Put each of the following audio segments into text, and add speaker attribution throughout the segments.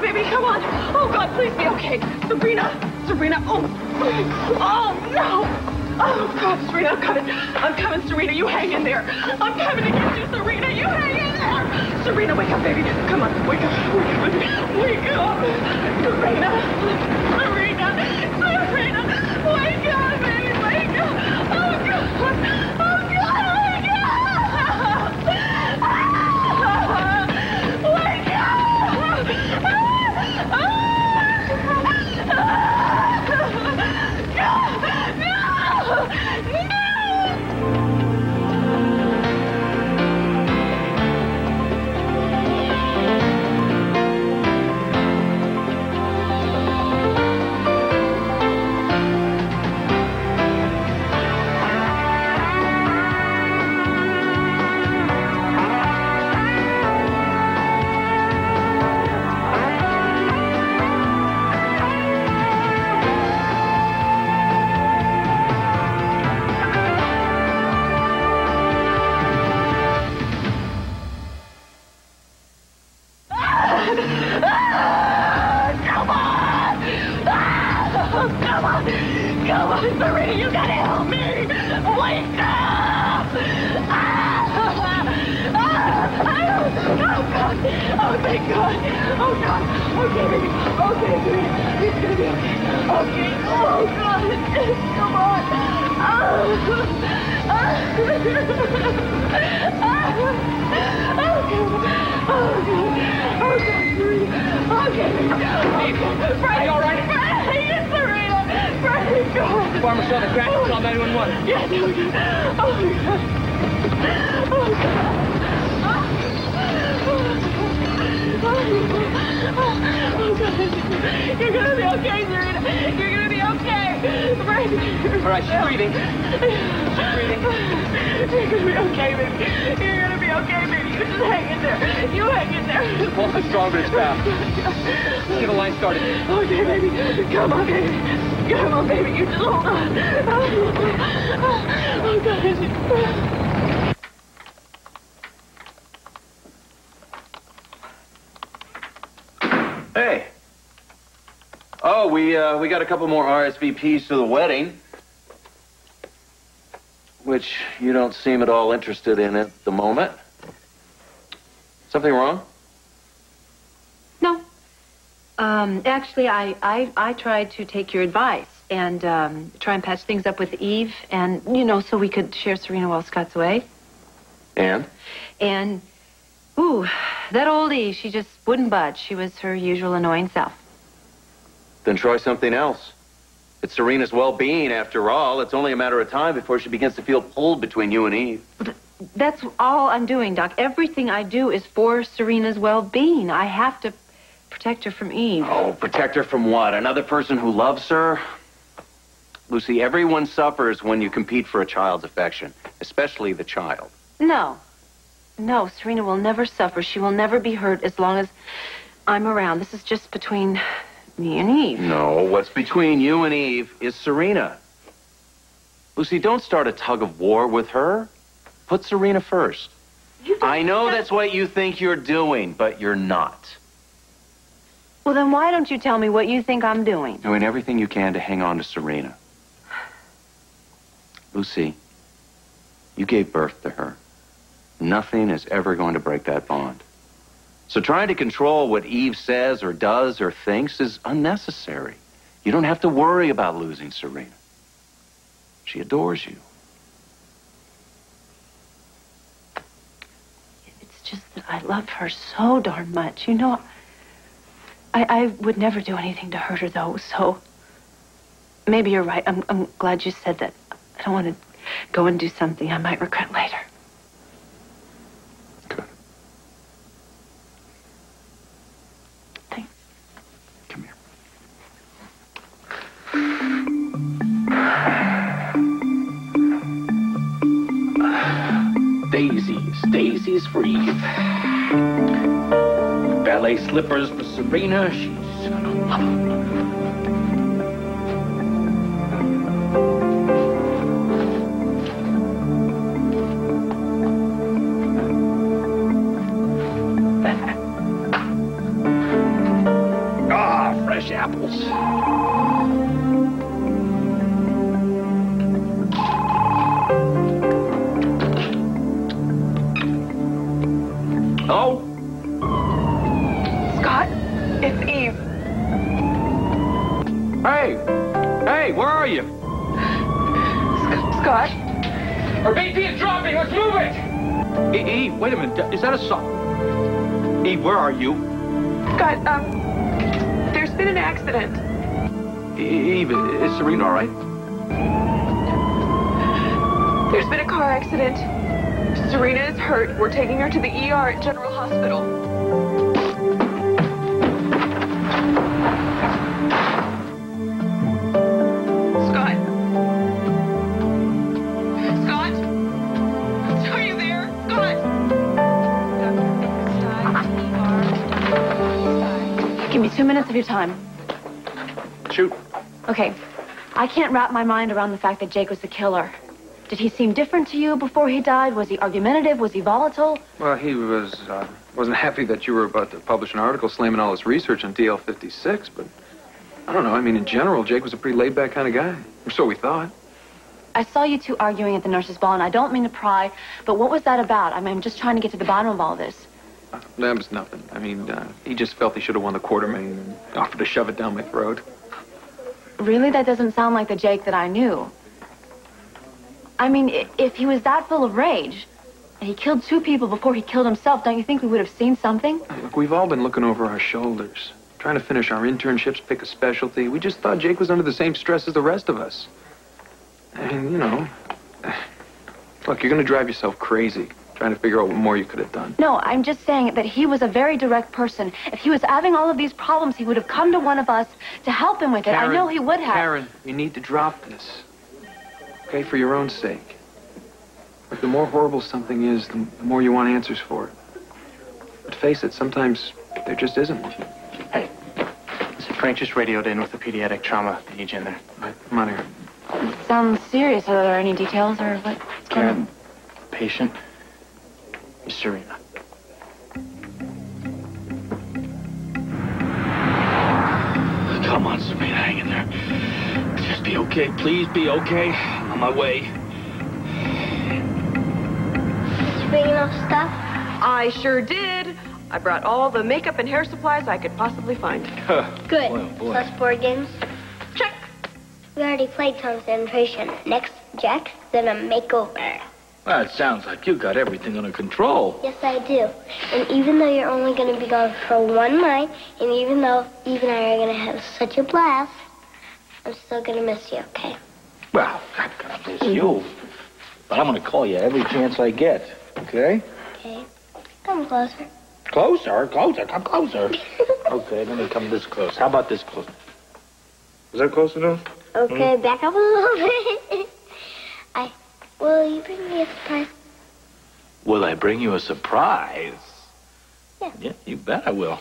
Speaker 1: on, baby, come on. Oh, God, please be okay. Serena, oh no. Oh, God, Serena, I'm coming, Serena, you hang in there. I'm coming to get you, Serena, you hang in there. Serena, wake up, baby. Come on, wake up. Wake up. Serena, wake up, baby, wake up. Oh, God, wake up. Come on, Serena, you gotta help me! Wake up! Oh, God! Oh, thank God! Oh, God! Okay, baby! Okay, baby! It's gonna be okay! Okay! Oh, God! Come on! Okay, are you all right? Yes, Serena! Frank, God!
Speaker 2: Farmer saw the crack and called 911.
Speaker 1: Yes, okay. Oh, my God! Oh, God! Oh, God! You're gonna be okay, Serena! You're gonna be okay! Frank!
Speaker 2: All right, she's breathing. She's breathing.
Speaker 1: You're gonna be okay, baby. You're gonna be okay, baby. You just hang in there. You hang in there.
Speaker 2: The pulse is strong, but it's fast. Let's get a line started.
Speaker 1: Okay, baby. Come on, baby. Come on, baby. You just hold on. Oh, God.
Speaker 3: Hey. Oh, we got a couple more RSVPs to the wedding, which you don't seem at all interested in at the moment. Something wrong?
Speaker 4: No. Actually, I tried to take your advice and try and patch things up with Eve and, so we could share Serena while Scott's away.
Speaker 3: And?
Speaker 4: And, ooh, that old Eve, she just wouldn't budge. She was her usual annoying self.
Speaker 3: Then try something else. It's Serena's well-being, after all. It's only a matter of time before she begins to feel pulled between you and Eve.
Speaker 4: That's all I'm doing, Doc. Everything I do is for Serena's well-being. I have to protect her from Eve.
Speaker 3: Oh, protect her from what? Another person who loves her? Lucy, everyone suffers when you compete for a child's affection, especially the child.
Speaker 4: No, Serena will never suffer. She will never be hurt as long as I'm around. This is just between me and Eve.
Speaker 3: No, what's between you and Eve is Serena. Lucy, don't start a tug of war with her. Put Serena first. I know that's what you think you're doing, but you're not.
Speaker 4: Well, then why don't you tell me what you think I'm doing?
Speaker 3: Doing everything you can to hang on to Serena. Lucy, you gave birth to her. Nothing is ever going to break that bond. So trying to control what Eve says or does or thinks is unnecessary. You don't have to worry about losing Serena. She adores you.
Speaker 4: It's just that I love her so darn much. I would never do anything to hurt her, though, so maybe you're right. I'm glad you said that. I don't want to go and do something I might regret later.
Speaker 3: Good.
Speaker 4: Thanks.
Speaker 3: Come here.
Speaker 5: Daisy's for Eve. Ballet slippers for Serena. She's gonna love them. Hello?
Speaker 1: Scott, it's Eve.
Speaker 5: Hey! Hey, where are you?
Speaker 1: Scott?
Speaker 2: Our BP is dropping. Let's move it.
Speaker 5: Eve, wait a minute. Is that a song? Eve, where are you?
Speaker 1: Scott, there's been an accident.
Speaker 5: Eve, is Serena all right?
Speaker 1: There's been a car accident. Serena is hurt. We're taking her to the ER at General Hospital. Scott? Scott? Are you there? Scott?
Speaker 4: Give me 2 minutes of your time.
Speaker 5: Shoot.
Speaker 4: Okay. I can't wrap my mind around the fact that Jake was the killer. Did he seem different to you before he died? Was he argumentative? Was he volatile?
Speaker 6: Well, he wasn't happy that you were about to publish an article slamming all his research on DL-56, but I don't know. I mean, in general, Jake was a pretty laid-back kind of guy. Or so we thought.
Speaker 4: I saw you two arguing at the nurse's ball, and I don't mean to pry, but what was that about? I mean, I'm just trying to get to the bottom of all this.
Speaker 6: That was nothing. I mean, he just felt he should have won the Quartermain and offered to shove it down my throat.
Speaker 4: Really? That doesn't sound like the Jake that I knew. I mean, if he was that full of rage, and he killed 2 people before he killed himself, don't you think we would have seen something?
Speaker 6: Look, we've all been looking over our shoulders, trying to finish our internships, pick a specialty. We just thought Jake was under the same stress as the rest of us. And, you know, look, you're going to drive yourself crazy trying to figure out what more you could have done.
Speaker 4: No, I'm just saying that he was a very direct person. If he was having all of these problems, he would have come to one of us to help him with it.
Speaker 6: Karen,
Speaker 4: I know he would have.
Speaker 6: Karen, you need to drop this. Okay, for your own sake. But the more horrible something is, the more you want answers for it. But face it, sometimes there just isn't one.
Speaker 7: Hey, Frank just radioed in with the pediatric trauma page in there.
Speaker 6: Right, come on here.
Speaker 4: It sounds serious. Are there any details or what?
Speaker 7: Karen, patient is Serena.
Speaker 5: Come on, Serena, hang in there. Just be okay. Please be okay. I'm on my way.
Speaker 8: Did you bring enough stuff?
Speaker 1: I sure did. I brought all the makeup and hair supplies I could possibly find.
Speaker 8: Good.
Speaker 5: Boy, oh boy.
Speaker 8: Plus board games?
Speaker 1: Check.
Speaker 8: We already played concentration. Next, Jack, then a makeover.
Speaker 5: Well, it sounds like you got everything under control.
Speaker 8: Yes, I do. And even though you're only going to be gone for 1 night, and even though Eve and I are going to have such a blast, I'm still going to miss you, okay?
Speaker 5: Well, I'm gonna miss you. But I'm gonna call you every chance I get, okay?
Speaker 8: Okay. Come closer.
Speaker 5: Closer, come closer. Okay, let me come this close. How about this close? Is that close enough?
Speaker 8: Okay, back up a little bit. Will you bring me a surprise?
Speaker 5: Will I bring you a surprise?
Speaker 8: Yeah.
Speaker 5: Yeah, you bet I will.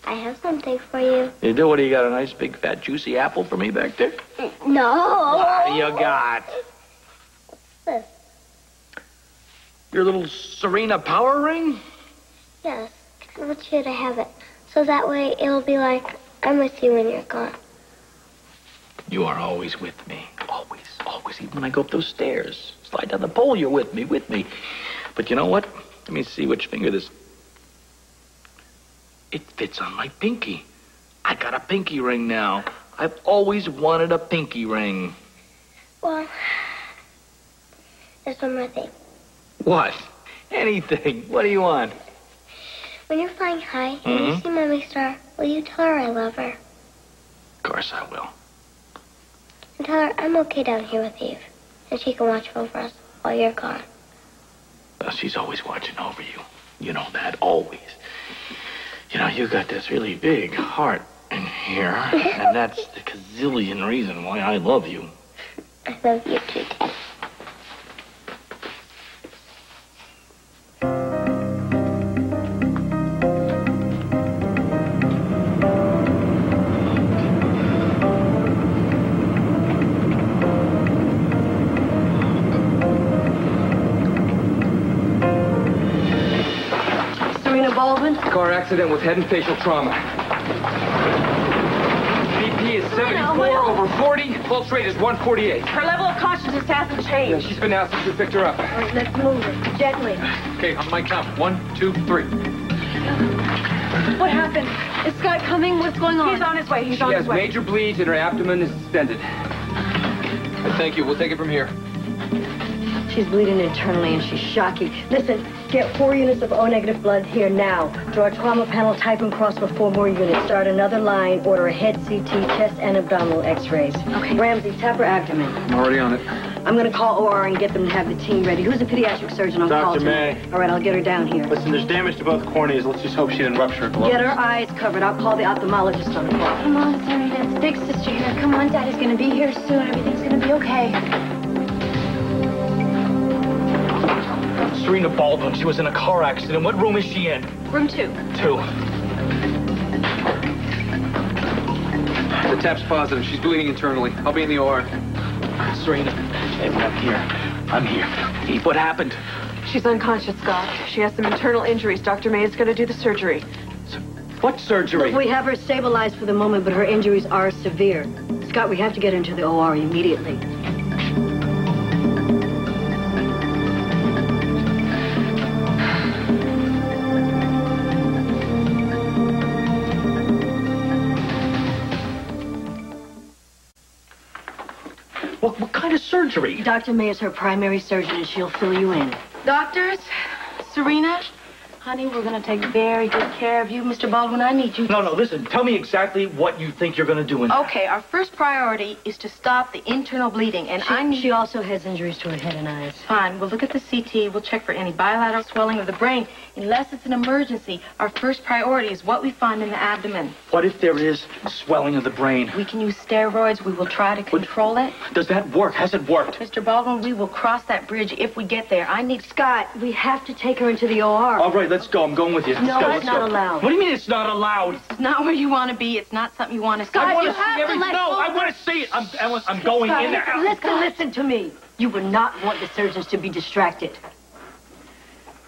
Speaker 8: I have something for you.
Speaker 5: You do? What do you got? A nice big fat juicy apple for me back there?
Speaker 8: No.
Speaker 5: What do you got?
Speaker 8: This.
Speaker 5: Your little Serena power ring?
Speaker 8: Yes. I want you to have it. So that way it'll be like I'm with you when you're gone.
Speaker 5: You are always with me. Always, always. Even when I go up those stairs, slide down the pole, you're with me. But you know what? Let me see which finger this... It fits on my pinky. I got a pinky ring now. I've always wanted a pinky ring.
Speaker 8: Well, there's one more thing.
Speaker 5: What? Anything. What do you want?
Speaker 8: When you're flying high and you see Mommy Star, will you tell her I love her?
Speaker 5: Of course I will.
Speaker 8: And tell her I'm okay down here with Eve. And she can watch over us while you're gone.
Speaker 5: Well, she's always watching over you. You know that, always. You know, you got this really big heart in here, and that's the gazillion reason why I love you.
Speaker 8: I love you too, Dad.
Speaker 2: Car accident with head and facial trauma. BP is 74 over 40. Pulse rate is 148.
Speaker 1: Her level of consciousness hasn't
Speaker 2: Yeah,
Speaker 1: changed.
Speaker 2: she's been out since we picked her up.
Speaker 8: All right, let's move her gently.
Speaker 2: Okay, on my count. 1, 2, 3.
Speaker 4: What happened? Is Scott coming? What's going on?
Speaker 1: He's on his way. He's
Speaker 2: She
Speaker 1: on
Speaker 2: has
Speaker 1: his way.
Speaker 2: major bleeds and her abdomen is distended. Thank you. We'll take it from here.
Speaker 9: She's bleeding internally and she's shocky. Listen, get 4 units of O-negative blood here now. Draw a trauma panel, type and cross for 4 more units. Start another line, order a head CT, chest and abdominal x-rays.
Speaker 4: Okay.
Speaker 9: Ramsey, tap her abdomen.
Speaker 6: I'm already on it.
Speaker 9: I'm gonna call OR and get them to have the team ready. Who's a pediatric surgeon on call
Speaker 7: Dr. May.
Speaker 9: tonight? All right, I'll get her down here.
Speaker 7: Listen, there's damage to both corneas. Let's just hope she didn't rupture her globus.
Speaker 9: Get her eyes covered. I'll call the ophthalmologist on the call.
Speaker 4: Come on, Serena. It's Big Sister here. Come on, Daddy's gonna be here soon. Everything's gonna be okay.
Speaker 5: Serena Baldwin, she was in a car accident. What room is she in?
Speaker 4: Room 2.
Speaker 5: 2.
Speaker 6: The tap's positive. She's bleeding internally. I'll be in the OR.
Speaker 5: Serena, hey, I'm here. I'm here. Hey, what happened?
Speaker 1: She's unconscious, Scott. She has some internal injuries. Dr. May is going to do the surgery.
Speaker 5: What surgery?
Speaker 9: Look, we have her stabilized for the moment, but her injuries are severe. Scott, we have to get her into the OR immediately.
Speaker 5: What kind of surgery?
Speaker 9: Dr. May is her primary surgeon, and she'll fill you in.
Speaker 4: Doctors, Serena, honey, we're gonna take very good care of you. Mr. Baldwin, I need you.
Speaker 5: No, listen. Tell me exactly what you think you're going to do in there.
Speaker 4: Okay, our first priority is to stop the internal bleeding, and
Speaker 9: She also has injuries to her head and eyes.
Speaker 4: Fine, we'll look at the CT. We'll check for any bilateral swelling of the brain. Unless it's an emergency, our first priority is what we find in the abdomen.
Speaker 5: What if there is swelling of the brain?
Speaker 4: We can use steroids. We will try to control it.
Speaker 5: Does that work? Has it worked?
Speaker 4: Mr. Baldwin, we will cross that bridge if we get there. I need
Speaker 9: Scott, we have to take her into the OR.
Speaker 5: All right, let's go. I'm going with you.
Speaker 9: No,
Speaker 5: Let's go,
Speaker 9: it's not allowed.
Speaker 5: What do you mean it's not allowed?
Speaker 4: It's not where you want to be. It's not something you want to see.
Speaker 5: I want
Speaker 4: you
Speaker 5: to
Speaker 4: have
Speaker 5: see everything.
Speaker 4: let
Speaker 5: No,
Speaker 4: go.
Speaker 5: I want to see it. I'm going in there.
Speaker 9: Listen to me. You would not want the surgeons to be distracted.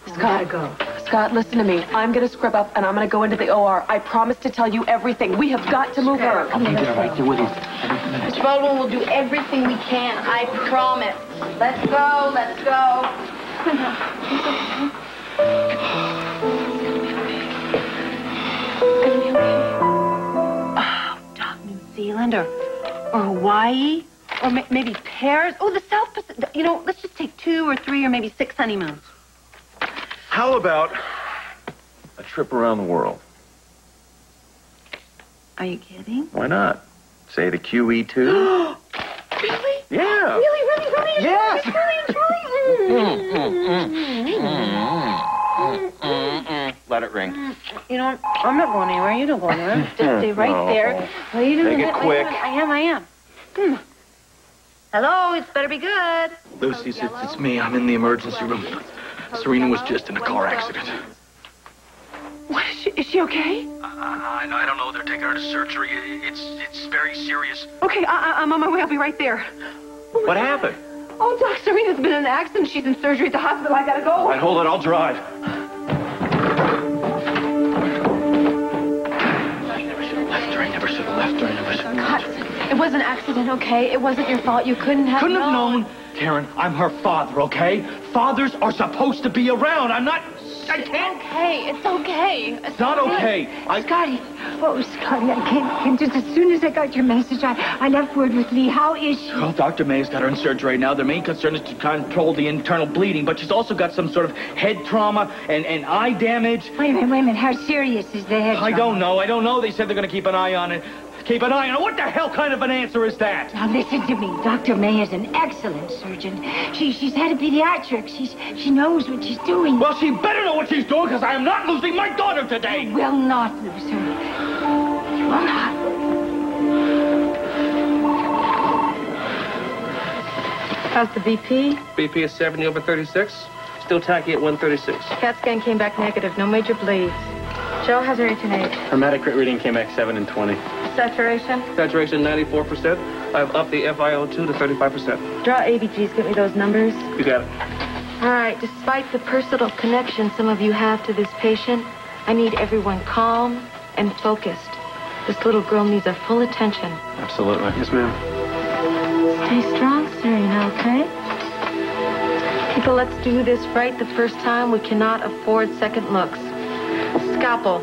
Speaker 1: Scott,
Speaker 9: Gotta go.
Speaker 1: Scott, listen to me. I'm going to scrub up, and I'm going to go into the OR. I promise to tell you everything. We have got to move her.
Speaker 5: I'll be there right there with you.
Speaker 4: Mr. Baldwin will do everything we can. I promise. Let's go. Let's go. Oh, Doc, New Zealand or Hawaii or maybe Paris. Oh, the South Pacific. You know, let's just take 2 or 3 or maybe 6 honeymoons.
Speaker 3: How about a trip around the world?
Speaker 4: Are you kidding?
Speaker 3: Why not? Say the QE2?
Speaker 4: Really?
Speaker 3: Yeah.
Speaker 4: Really?
Speaker 3: Yes. Let it ring.
Speaker 4: You know, I'm not going anywhere. You don't go anywhere. Just stay right there. What are you doing?
Speaker 3: Make it quick.
Speaker 4: I am. Hello, it's better be good.
Speaker 5: Lucy, it's me. I'm in the emergency room. Serena was just in a car accident.
Speaker 1: What is she? Is she okay?
Speaker 5: I don't know. They're taking her to surgery. It's very serious.
Speaker 1: Okay, I'm on my way. I'll be right there.
Speaker 3: What happened?
Speaker 1: Oh, Doc, Serena's been in an accident. She's in surgery at the hospital. I gotta go.
Speaker 3: All right, hold it. I'll drive.
Speaker 5: I never should have left her.
Speaker 4: God, it was an accident, okay? It wasn't your fault. You couldn't have
Speaker 5: Couldn't have known. Karen, I'm her father, okay? Fathers are supposed to be around. I can't.
Speaker 4: Okay, it's okay.
Speaker 5: It's not okay.
Speaker 10: Scotty. Oh, Scotty, I can't. Just as soon as I got your message, I left word with Lee. How is she?
Speaker 5: Well, Dr. May's got her in surgery right now. Their main concern is to control the internal bleeding, but she's also got some sort of head trauma and eye damage.
Speaker 10: Wait a minute. How serious is the head
Speaker 5: I
Speaker 10: trauma?
Speaker 5: don't know. They said they're going to keep an eye on it. Keep an eye on it. What the hell kind of an answer is that?
Speaker 10: Now listen to me. Dr. May is an excellent surgeon. She's had a pediatrics. She knows what she's doing.
Speaker 5: Well, she better know what she's doing, because I am not losing my daughter today.
Speaker 10: You will not lose her. You will not.
Speaker 4: How's the BP?
Speaker 2: BP is 70 over 36. Still tacky at 136.
Speaker 4: CAT scan came back negative. No major bleeds. Joe, how's her H&H?
Speaker 7: Her hematocrit reading came back 7 and 20.
Speaker 4: Saturation?
Speaker 2: Saturation 94%. I've upped the FiO2 to 35%.
Speaker 4: Draw ABGs. Get me those numbers.
Speaker 2: You got it.
Speaker 4: All right. Despite the personal connection some of you have to this patient, I need everyone calm and focused. This little girl needs our full attention.
Speaker 7: Absolutely. Yes, ma'am.
Speaker 10: Stay strong, Serena, okay?
Speaker 4: People, let's do this right the first time. We cannot afford second looks. Scalpel.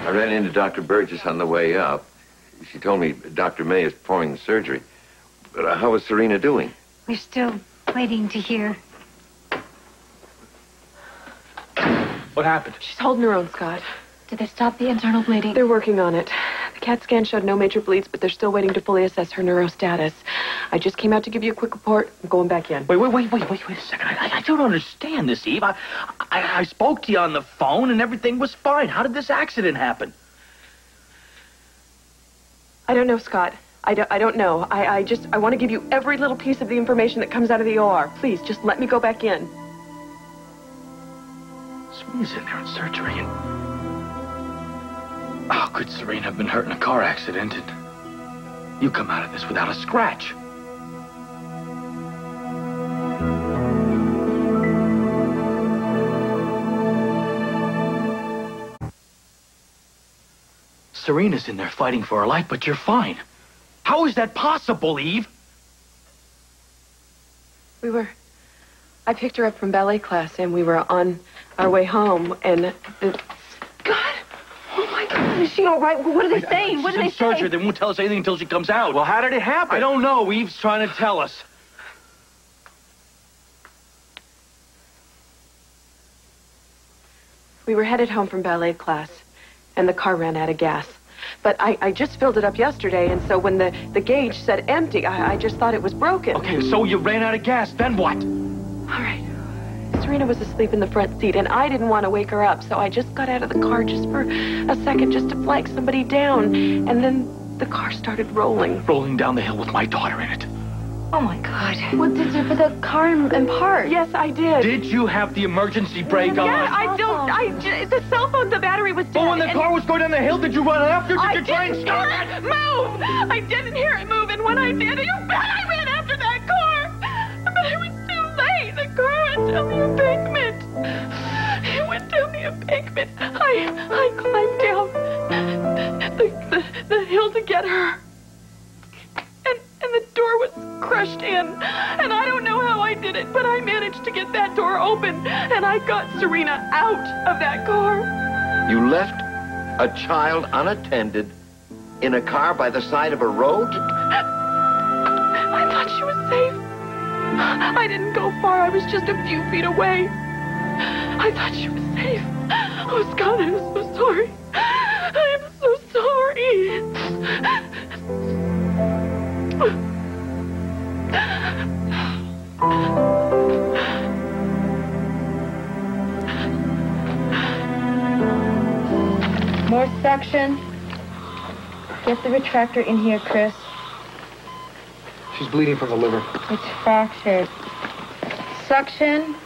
Speaker 11: I ran into Dr. Burgess on the way up. She told me Dr. May is performing the surgery. But how is Serena doing?
Speaker 10: We're still waiting to hear.
Speaker 5: What happened?
Speaker 1: She's holding her own, Scott.
Speaker 10: Did they stop the internal bleeding?
Speaker 1: They're working on it. The CAT scan showed no major bleeds, but they're still waiting to fully assess her neurostatus. I just came out to give you a quick report. I'm going back in.
Speaker 5: Wait a second. I don't understand this, Eve. I spoke to you on the phone and everything was fine. How did this accident happen?
Speaker 1: I don't know, Scott. I don't know. I want to give you every little piece of the information that comes out of the OR. Please, just let me go back in.
Speaker 5: Serena's in there in surgery and... How could Serena have been hurt in a car accident and you come out of this without a scratch? Serena's in there fighting for her life, but you're fine. How is that possible, Eve?
Speaker 1: I picked her up from ballet class, and we were on our way home, and God! Oh, my God! Is she all right? What are they saying? What are they saying?
Speaker 5: Surgery. They won't tell us anything until she comes out.
Speaker 6: Well, how did it happen?
Speaker 5: I don't know. Eve's trying to tell us.
Speaker 1: We were headed home from ballet class, and the car ran out of gas. But I just filled it up yesterday, and so when the gauge said empty, I just thought it was broken.
Speaker 5: Okay, so you ran out of gas. Then what?
Speaker 1: All right. Serena was asleep in the front seat, and I didn't want to wake her up, so I just got out of the car just for a second, just to flag somebody down. And then the car started rolling.
Speaker 5: Rolling down the hill with my daughter in it.
Speaker 10: Oh, my God.
Speaker 4: What did you put the car in park?
Speaker 1: Yes, I did.
Speaker 5: Did you have the emergency brake on?
Speaker 1: Yeah, the cell phone, the battery was dead.
Speaker 5: But when the car was going down the hill, did you run after? Did you try and stop
Speaker 1: it? Move! I didn't hear it move, and when I did, you bet I ran after that car. But it was too late. The car went down the embankment. It went down the embankment. I climbed down the hill to get her. And the door was crushed in. And I don't know how I did it, but I managed to get that door open. And I got Serena out of that car.
Speaker 11: You left a child unattended in a car by the side of a road?
Speaker 1: I thought she was safe. I didn't go far. I was just a few feet away. I thought she was safe. Oh, Scott, I'm so sorry. I am so sorry.
Speaker 4: More suction. Get the retractor in here, Chris.
Speaker 6: She's bleeding from the liver.
Speaker 4: It's fractured. Suction.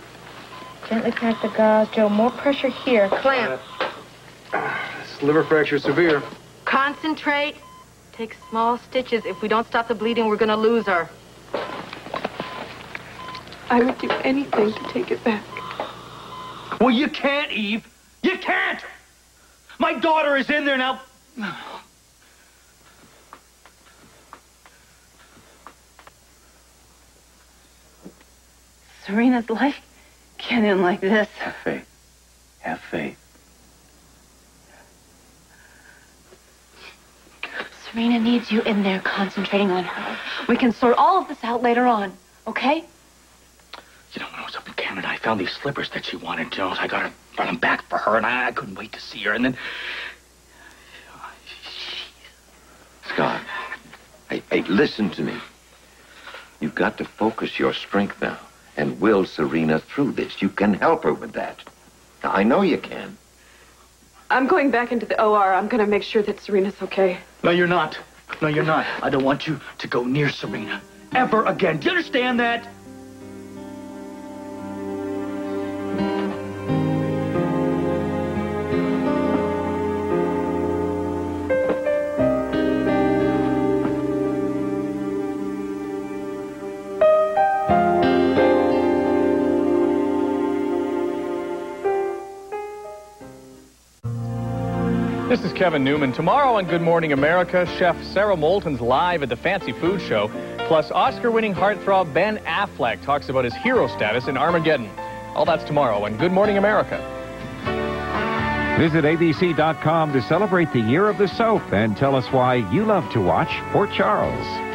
Speaker 4: Gently crack the gauze. Joe, more pressure here. Clamp.
Speaker 6: This liver fracture is severe.
Speaker 4: Concentrate. Take small stitches. If we don't stop the bleeding, we're going to lose her.
Speaker 1: I would do anything to take it back.
Speaker 5: Well, you can't, Eve. You can't! My daughter is in there now.
Speaker 4: Serena's life can't end like this.
Speaker 3: Have faith. Have faith.
Speaker 4: Serena needs you in there concentrating on her. We can sort all of this out later on, okay?
Speaker 5: You know, when I was up in Canada, I found these slippers that she wanted. You know, so I got them back for her, and I couldn't wait to see her. And then...
Speaker 11: Scott, hey, listen to me. You've got to focus your strength now and will Serena through this. You can help her with that. I know you can.
Speaker 1: I'm going back into the OR. I'm going to make sure that Serena's okay.
Speaker 5: No, you're not. No, you're not. I don't want you to go near Serena
Speaker 12: ever again. Do you understand that?
Speaker 13: This is Kevin Newman. Tomorrow on Good Morning America, Chef Sarah Moulton's live at the Fancy Food Show. Plus, Oscar-winning heartthrob Ben Affleck talks about his hero status in Armageddon. All that's tomorrow on Good Morning America.
Speaker 14: Visit abc.com to celebrate the Year of the Soap and tell us why you love to watch Port Charles.